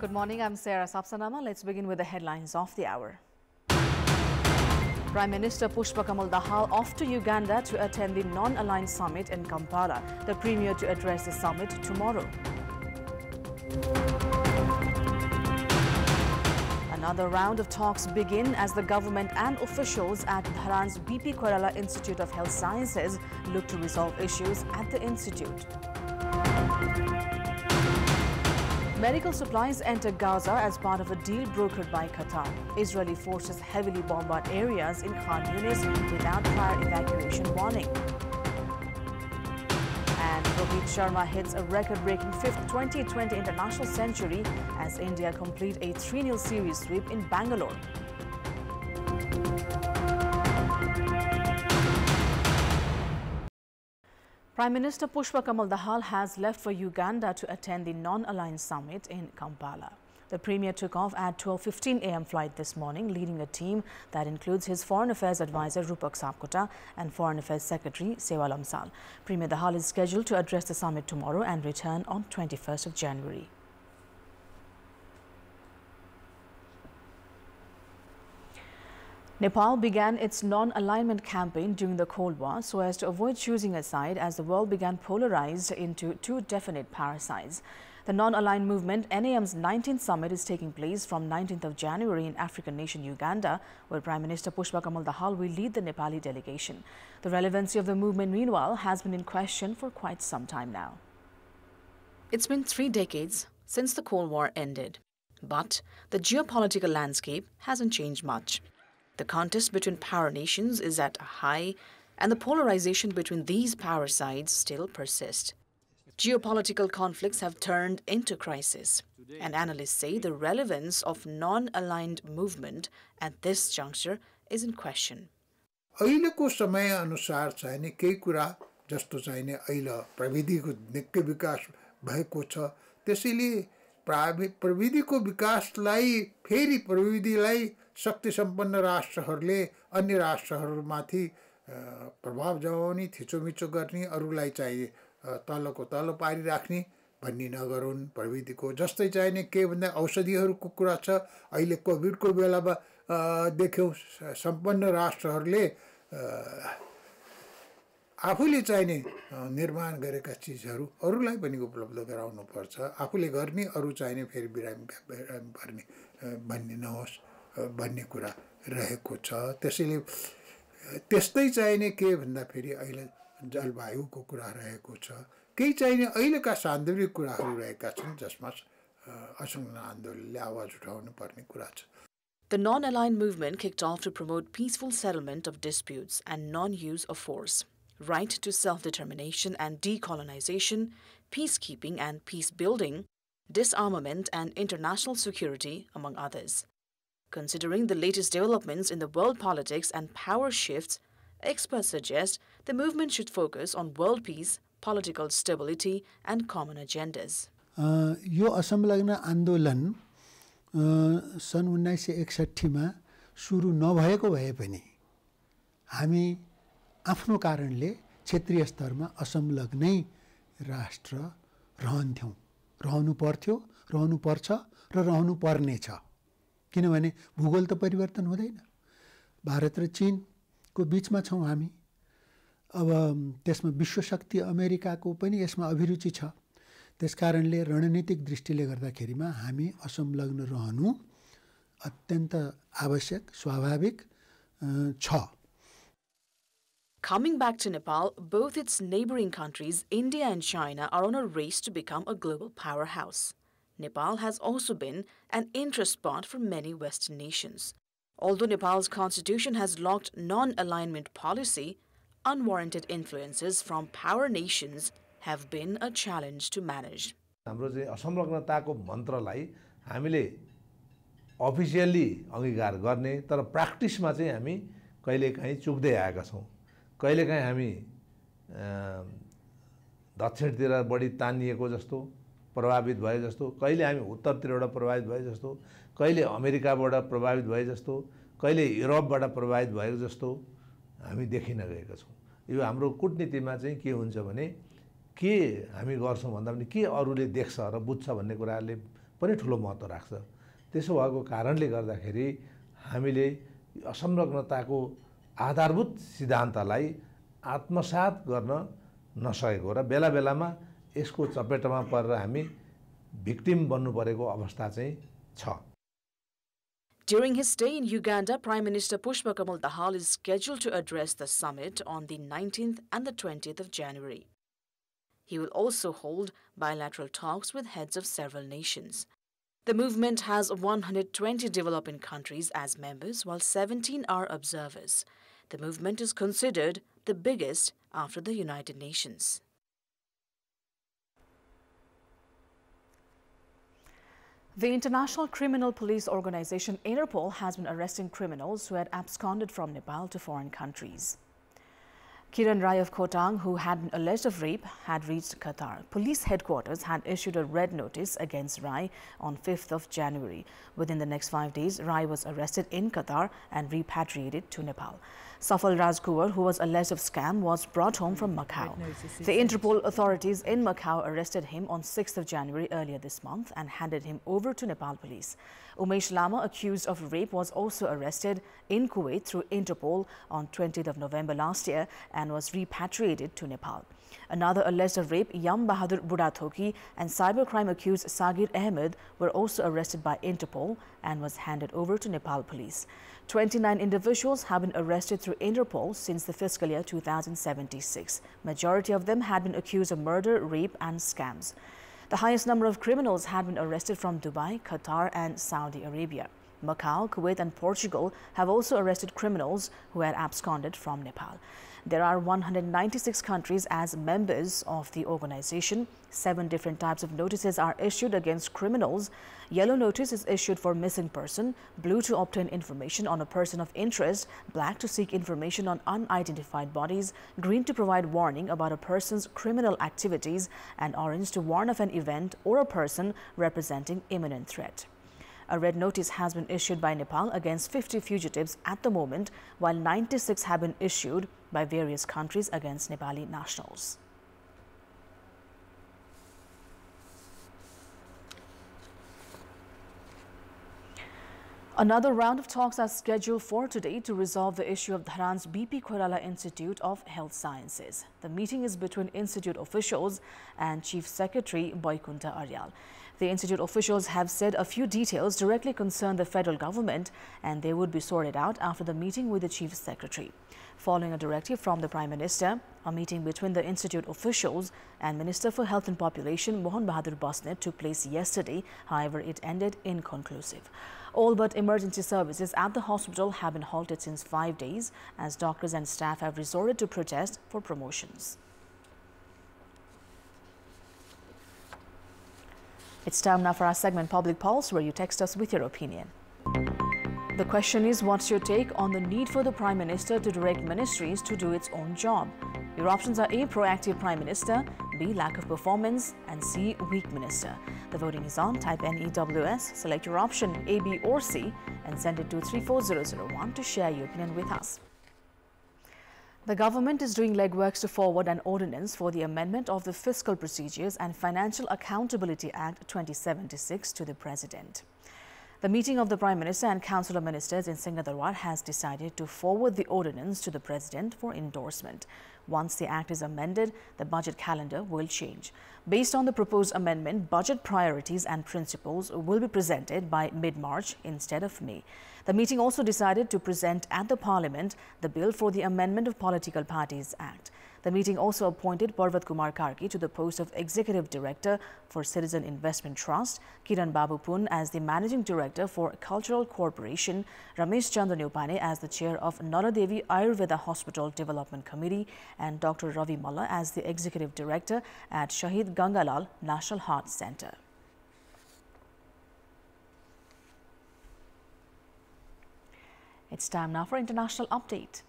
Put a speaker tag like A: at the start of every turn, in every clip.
A: Good morning, I'm Sarah Sapsanamma. Let's begin with the headlines of the hour. Prime Minister Pushpa Kamal Dahal off to Uganda to attend the non-aligned summit in Kampala. The Premier to address the summit tomorrow. Another round of talks begin as the government and officials at Dharan's BP Koirala Institute of Health Sciences look to resolve issues at the institute. Medical supplies enter Gaza as part of a deal brokered by Qatar. Israeli forces heavily bombard areas in Khan Yunis without prior evacuation warning. And Rohit Sharma hits a record-breaking 5th 2020 international century as India complete a 3-0 series sweep in Bangalore. Prime Minister Pushpa Kamal Dahal has left for Uganda to attend the non-aligned summit in Kampala. The Premier took off at 12:15 a.m. flight this morning, leading a team that includes his Foreign Affairs Advisor Rupak Sapkota and Foreign Affairs Secretary Sewa Lamsal. Premier Dahal is scheduled to address the summit tomorrow and return on 21st of January. Nepal began its non-alignment campaign during the Cold War so as to avoid choosing a side as the world began polarized into two definite power sides. The non-aligned movement, NAM's 19th summit, is taking place from 19th of January in African nation Uganda, where Prime Minister Pushpa Kamal Dahal will lead the Nepali delegation. The relevancy of the movement, meanwhile, has been in question for quite some time now. It's been 3 decades since the Cold War ended, but the geopolitical landscape hasn't changed much. The contest between power nations is at a high, and the polarization between these power sides still persists. Geopolitical conflicts have turned into crisis, and analysts say the relevance of non-aligned movement at this juncture is in question.
B: अहिलेको समय अनुसार चाहिने केही कुरा जस्तो चाहिने अहिले प्रविधिको निकै विकास भएको छ त्यसैले प्रविधिको विकासलाई फेरि प्रविधिलाई शक्ति सम्पन्न राष्ट्रहरूले अन्य राष्ट्रहरूमाथि प्रभाव जमाउने थिचोमिचो गर्ने अरूलाई चाहिँ तलको तल पारिराख्ने भन्ने नगरून् प्रविधिको जस्तै चाहिने के भन्दा औषधिहरूको कुरा छ अहिले कोभिडको बेलामा देख्यौं सम्पन्न राष्ट्रहरूले आफूले चाहिने निर्माण गरेका चीजहरू अरूलाई पनि उपलब्ध गराउनु पर्छ आफूले गर्ने अरू चाहिने फेरि बिरामी पर्ने भन्ने नहोस् भन्ने कुरा रहेको छ त्यसैले त्यस्तै चाहिने के भन्दा फेरि अहिले जलवायुको कुरा रहेको छ केही चाहिने अहिलेका सान्दर्भिक कुराहरू रहेका छन् जसमा असंलग्न आन्दोलनले आवाज उठाउनु पर्ने कुरा छ.
A: The non-aligned movement kicked off to promote peaceful settlement of disputes and non-use of force, right to self-determination and decolonization, peacekeeping and peace-building, disarmament and international security, among others. Considering the latest developments in the world politics and power shifts, experts suggest the movement should focus on world peace, political stability and common agendas.
C: यो असंलग्न आन्दोलन सन् 1961 मा सुरु नभएको भए पनि हामी आफ्नो कारणले क्षेत्रीय स्तरमा असंलग्नै राष्ट्र रहन्थ्यौं रहनु पर्थ्यो रहनु पर्छ र रहनु पर्ने छ किनभने भूगोल त परिवर्तन हुँदैन भारत र चीन को बीचमा छौं हामी अब त्यसमा विश्व शक्ति अमेरिकाको पनि यसमा अभिरुचि छ त्यसकारणले रणनीतिक दृष्टिले गर्दाखेरिमा हामी असंलग्न रहनु अत्यन्त आवश्यक स्वाभाविक छ.
A: Coming back to Nepal, both its neighboring countries, India and China, are on a race to become a global powerhouse. Nepal has also been an interest spot for many Western nations. Although Nepal's constitution has locked non-alignment policy, unwarranted influences from power nations have been a challenge to manage.
D: हाम्रो चाहिँ असंलग्नताको मन्त्रलाई हामीले officially अंगीकार गर्ने तर प्र्याक्टिसमा चाहिँ हामी कहिलेकाहीँ चुक्दै आएका छौं. कहिलेकाहीँ हामी दक्षिणतिर बढी तानिएको जस्तो प्रभावित भए जस्तो कहिले हामी उत्तरतिरबाट प्रभावित भए जस्तो कहिले अमेरिकाबाट प्रभावित भए जस्तो कहिले युरोपबाट प्रभावित भएको जस्तो हामी देखिन गएका छौं. यो हाम्रो कूटनीतिमा चाहिँ के हुन्छ भने के हामी गर्छौं भन्दा पनि के अरूले देख्छ र बुझ्छ भन्ने कुराले पनि ठुलो महत्त्व राख्छ। त्यसो भएको कारणले गर्दाखेरि हामीले असंलग्नताको आधारभूत सिद्धान्तलाई आत्मसात गर्न नसकेको र बेला बेलामा यसको चपेटमा परेर हामी भिक्टिम बन्नु परेको अवस्था चाहिँ छ।
A: During his stay in Uganda, Prime Minister Pushpa Kamal Dahal is scheduled to address the summit on the 19th and the 20th of January. He will also hold bilateral talks with heads of several nations. The movement has 120 developing countries as members, while 17 are observers. The movement is considered the biggest after the United Nations. The International Criminal Police Organization Interpol has been arresting criminals who had absconded from Nepal to foreign countries. Kiran Rai of Kotang, who had been alleged of rape, had reached Qatar. Police headquarters had issued a red notice against Rai on 5th of January. Within the next 5 days, Rai was arrested in Qatar and repatriated to Nepal. Safal Rajkuwar, who was alleged of scam, was brought home from Macau. The Interpol authorities in Macau arrested him on 6th of January earlier this month and handed him over to Nepal police. Umesh Lama, accused of rape, was also arrested in Kuwait through Interpol on 20th of November last year and was repatriated to Nepal. Another alleged of rape, Yam Bahadur Budathoki, and cybercrime accused Sagir Ahmed were also arrested by Interpol and was handed over to Nepal police. 29 individuals have been arrested through Interpol since the fiscal year 2076. Majority of them had been accused of murder, rape and scams. The highest number of criminals had been arrested from Dubai, Qatar and Saudi Arabia. Macau, Kuwait and Portugal have also arrested criminals who had absconded from Nepal. There are 196 countries as members of the organization. 7 different types of notices are issued against criminals. Yellow notice is issued for missing person, blue to obtain information on a person of interest, black to seek information on unidentified bodies, green to provide warning about a person's criminal activities, and orange to warn of an event or a person representing imminent threat. A red notice has been issued by Nepal against 50 fugitives at the moment, while 96 have been issued by various countries against Nepali nationals. Another round of talks are scheduled for today to resolve the issue of Dharan's BP Koirala Institute of Health Sciences. The meeting is between institute officials and Chief Secretary Boykunta Aryal. The institute officials have said a few details directly concern the federal government and they would be sorted out after the meeting with the Chief Secretary. Following a directive from the Prime Minister, a meeting between the institute officials and Minister for Health and Population Mohan Bahadur Basnet took place yesterday. However, it ended inconclusive. All but emergency services at the hospital have been halted since 5 days as doctors and staff have resorted to protest for promotions. It's time now for our segment Public Pulse, where you text us with your opinion. The question is, what's your take on the need for the Prime Minister to direct ministries to do its own job? Your options are A, proactive Prime Minister, B, lack of performance, and C, weak Minister. The voting is on. Type NEWS, select your option A, B or C and send it to 34001 to share your opinion with us. The government is doing legworks to forward an ordinance for the amendment of the Fiscal Procedures and Financial Accountability Act 2076 to the President. The meeting of the Prime Minister and Council of Ministers in Singadarwar has decided to forward the ordinance to the President for endorsement. Once the Act is amended, the budget calendar will change. Based on the proposed amendment, budget priorities and principles will be presented by mid-March instead of May. The meeting also decided to present at the Parliament the bill for the Amendment of Political Parties Act. The meeting also appointed Parvat Kumar Karki to the post of Executive Director for Citizen Investment Trust, Kiran Babu Pun as the Managing Director for Cultural Corporation, Ramesh Chandra Neupane as the Chair of Naradevi Ayurveda Hospital Development Committee, and Dr. Ravi Malla as the Executive Director at Shahid Gangalal National Heart Centre. It's time now for international update.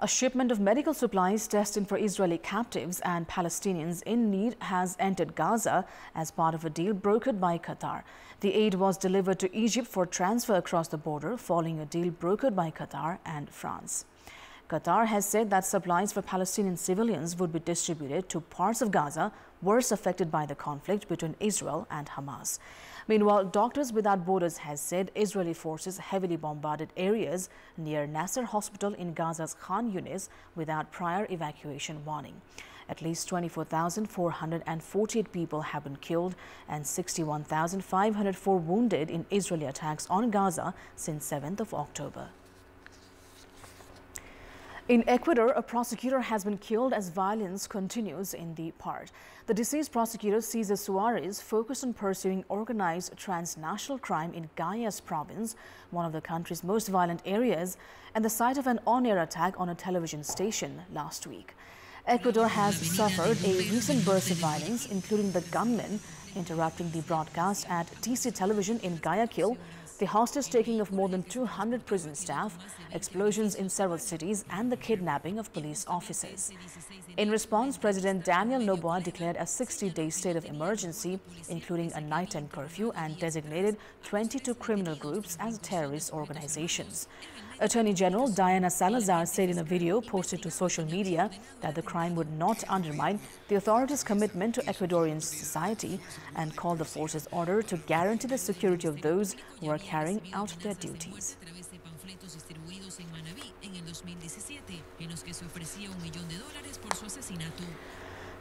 A: A shipment of medical supplies destined for Israeli captives and Palestinians in need has entered Gaza as part of a deal brokered by Qatar. The aid was delivered to Egypt for transfer across the border following a deal brokered by Qatar and France. Qatar has said that supplies for Palestinian civilians would be distributed to parts of Gaza worst affected by the conflict between Israel and Hamas. Meanwhile, Doctors Without Borders has said Israeli forces heavily bombarded areas near Nasser Hospital in Gaza's Khan Yunis without prior evacuation warning. At least 24,448 people have been killed and 61,504 wounded in Israeli attacks on Gaza since 7th of October. In Ecuador, a prosecutor has been killed as violence continues in the part. The deceased prosecutor, Cesar Suarez, focused on pursuing organized transnational crime in Guayas province, one of the country's most violent areas, and the site of an on-air attack on a television station last week. Ecuador has suffered a recent burst of violence, including the gunmen interrupting the broadcast at TC Television in Guayaquil, the hostage-taking of more than 200 prison staff, explosions in several cities, and the kidnapping of police officers. In response, President Daniel Noboa declared a 60-day state of emergency, including a nighttime curfew, and designated 22 criminal groups as terrorist organizations. Attorney General Diana Salazar said in a video posted to social media that the crime would not undermine the authorities' commitment to Ecuadorian society and called the forces' order to guarantee the security of those who are carrying out their duties.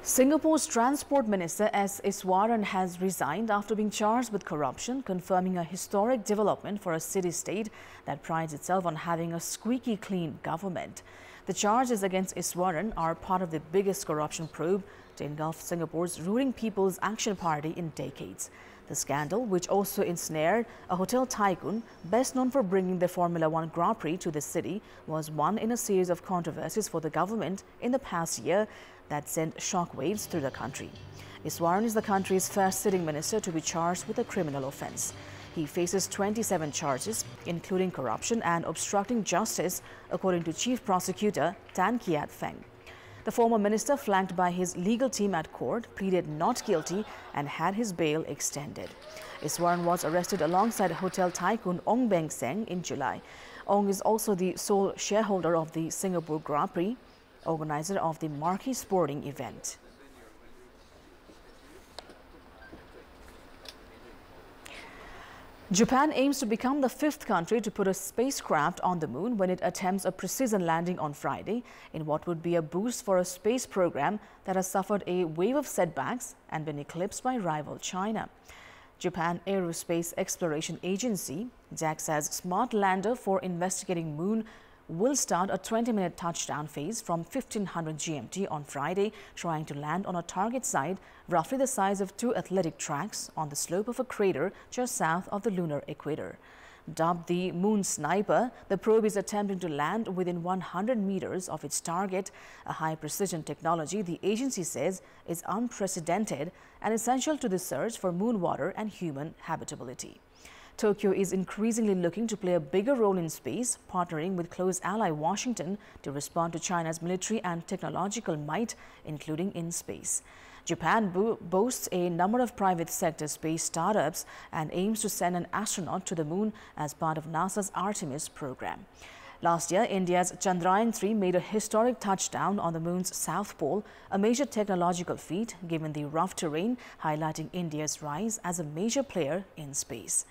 A: Singapore's Transport Minister S. Iswaran has resigned after being charged with corruption, confirming a historic development for a city-state that prides itself on having a squeaky clean government. The charges against Iswaran are part of the biggest corruption probe to engulf Singapore's ruling People's Action Party in decades. The scandal, which also ensnared a hotel tycoon best known for bringing the Formula One Grand Prix to the city, was one in a series of controversies for the government in the past year that sent shockwaves through the country. Iswaran is the country's first sitting minister to be charged with a criminal offense. He faces 27 charges, including corruption and obstructing justice, according to Chief Prosecutor Tan Kiat Feng. The former minister, flanked by his legal team at court, pleaded not guilty and had his bail extended. Iswaran was arrested alongside hotel tycoon Ong Beng Seng in July. Ong is also the sole shareholder of the Singapore Grand Prix, organizer of the marquee sporting event. Japan aims to become the 5th country to put a spacecraft on the moon when it attempts a precision landing on Friday in what would be a boost for a space program that has suffered a wave of setbacks and been eclipsed by rival China. Japan Aerospace Exploration Agency, JAXA's smart lander for investigating moon, will start a 20-minute touchdown phase from 1500 GMT on Friday, trying to land on a target site roughly the size of 2 athletic tracks on the slope of a crater just south of the lunar equator. Dubbed the Moon Sniper, the probe is attempting to land within 100 meters of its target, a high-precision technology the agency says is unprecedented and essential to the search for moon water and human habitability. Tokyo is increasingly looking to play a bigger role in space, partnering with close ally Washington to respond to China's military and technological might, including in space. Japan boasts a number of private sector space startups and aims to send an astronaut to the moon as part of NASA's Artemis program. Last year, India's Chandrayaan-3 made a historic touchdown on the moon's south pole, a major technological feat given the rough terrain, highlighting India's rise as a major player in space.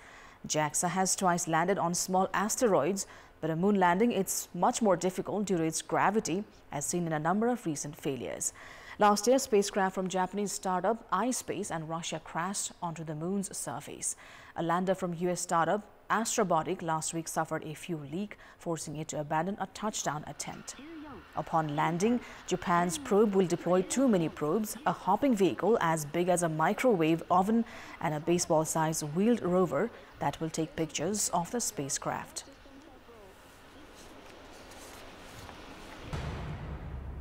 A: JAXA has twice landed on small asteroids, but a moon landing is much more difficult due to its gravity, as seen in a number of recent failures. Last year, spacecraft from Japanese startup iSpace and Russia crashed onto the moon's surface. A lander from US startup Astrobotic last week suffered a fuel leak, forcing it to abandon a touchdown attempt. Upon landing, Japan's probe will deploy 2 mini probes, a hopping vehicle as big as a microwave oven, and a baseball-sized wheeled rover that will take pictures of the spacecraft.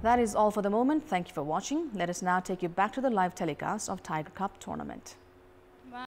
A: That is all for the moment. Thank you for watching. Let us now take you back to the live telecast of Tiger Cup tournament.